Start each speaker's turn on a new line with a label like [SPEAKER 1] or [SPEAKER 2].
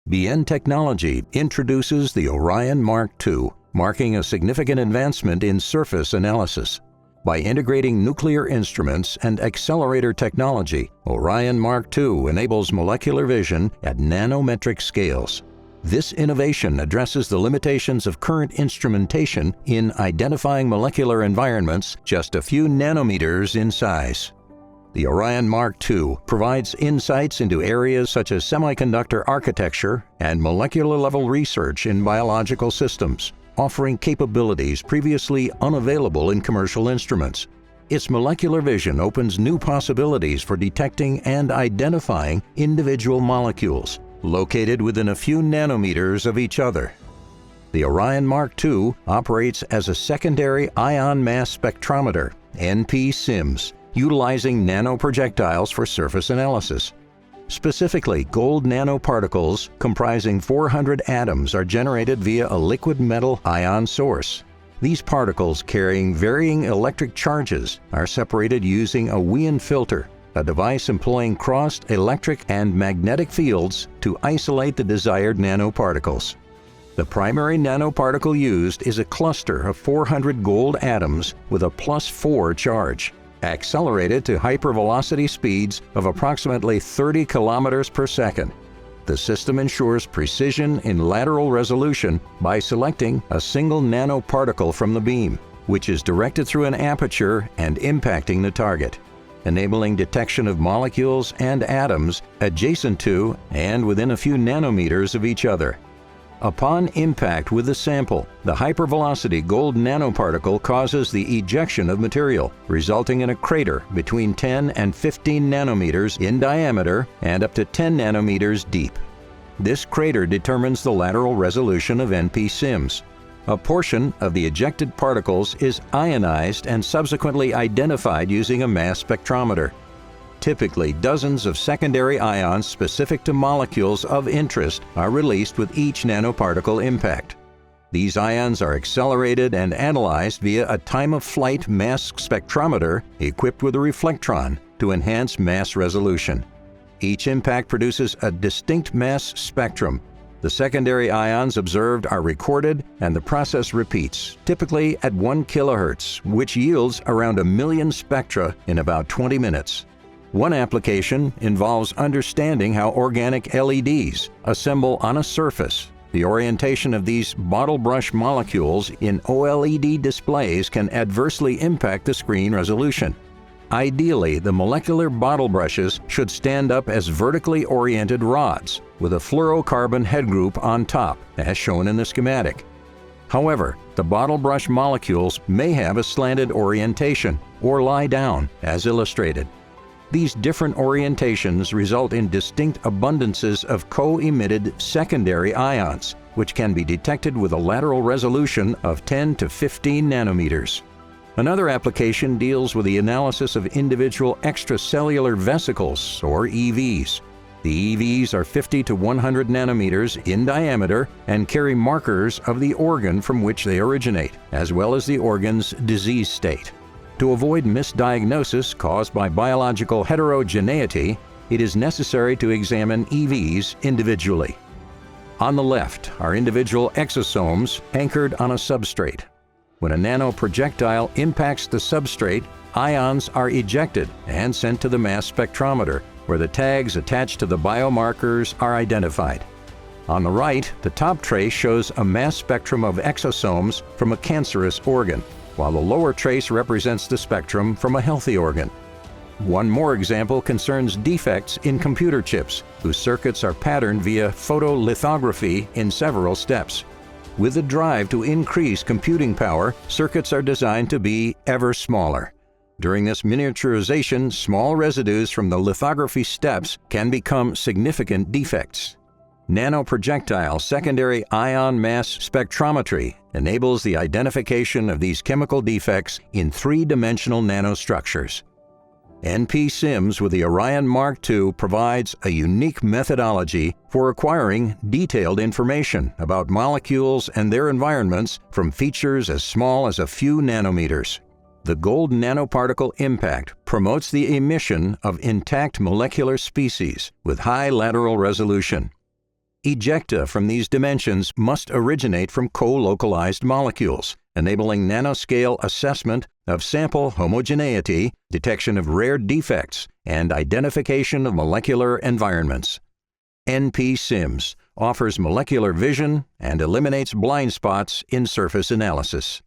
[SPEAKER 1] Bienne Technology introduces the Orion Mark II, marking a significant advancement in surface analysis. By integrating nuclear instruments and accelerator technology, Orion Mark II enables molecular vision at nanometric scales. This innovation addresses the limitations of current instrumentation in identifying molecular environments just a few nanometers in size. The Orion Mark II provides insights into areas such as semiconductor architecture and molecular-level research in biological systems, offering capabilities previously unavailable in commercial instruments. Its molecular vision opens new possibilities for detecting and identifying individual molecules located within a few nanometers of each other. The Orion Mark II operates as a Secondary Ion Mass Spectrometer, NP-SIMS, utilizing nano-projectiles for surface analysis. Specifically, gold nanoparticles comprising 400 atoms are generated via a liquid metal ion source. These particles, carrying varying electric charges, are separated using a Bienne filter, a device employing crossed electric and magnetic fields to isolate the desired nanoparticles. The primary nanoparticle used is a cluster of 400 gold atoms with a +4 charge, accelerated to hypervelocity speeds of approximately 30 kilometers per second. The system ensures precision in lateral resolution by selecting a single nanoparticle from the beam, which is directed through an aperture and impacting the target, enabling detection of molecules and atoms adjacent to and within a few nanometers of each other. Upon impact with the sample, the hypervelocity gold nanoparticle causes the ejection of material, resulting in a crater between 10 and 15 nanometers in diameter and up to 10 nanometers deep. This crater determines the lateral resolution of NP-SIMS. A portion of the ejected particles is ionized and subsequently identified using a mass spectrometer. Typically, dozens of secondary ions specific to molecules of interest are released with each nanoparticle impact. These ions are accelerated and analyzed via a time-of-flight mass spectrometer equipped with a reflectron to enhance mass resolution. Each impact produces a distinct mass spectrum. The secondary ions observed are recorded and the process repeats, typically at 1 kHz, which yields around 1 million spectra in about 20 minutes. One application involves understanding how organic LEDs assemble on a surface. The orientation of these bottle brush molecules in OLED displays can adversely impact the screen resolution. Ideally, the molecular bottle brushes should stand up as vertically oriented rods with a fluorocarbon head group on top, as shown in the schematic. However, the bottle brush molecules may have a slanted orientation or lie down, as illustrated. These different orientations result in distinct abundances of co-emitted secondary ions, which can be detected with a lateral resolution of 10 to 15 nanometers. Another application deals with the analysis of individual extracellular vesicles, or EVs. The EVs are 50 to 100 nanometers in diameter and carry markers of the organ from which they originate, as well as the organ's disease state. To avoid misdiagnosis caused by biological heterogeneity, it is necessary to examine EVs individually. On the left are individual exosomes anchored on a substrate. When a nano-projectile impacts the substrate, ions are ejected and sent to the mass spectrometer, where the tags attached to the biomarkers are identified. On the right, the top trace shows a mass spectrum of exosomes from a cancerous organ, while the lower trace represents the spectrum from a healthy organ. One more example concerns defects in computer chips, whose circuits are patterned via photolithography in several steps. With a drive to increase computing power, circuits are designed to be ever smaller. During this miniaturization, small residues from the lithography steps can become significant defects. Nano-projectile secondary ion mass spectrometry enables the identification of these chemical defects in three-dimensional nanostructures. NP-SIMS with the Orion Mark II provides a unique methodology for acquiring detailed information about molecules and their environments from features as small as a few nanometers. The gold nanoparticle impact promotes the emission of intact molecular species with high lateral resolution. ejecta from these dimensions must originate from co-localized molecules, enabling nanoscale assessment of sample homogeneity, detection of rare defects, and identification of molecular environments. NP-SIMS offers molecular vision and eliminates blind spots in surface analysis.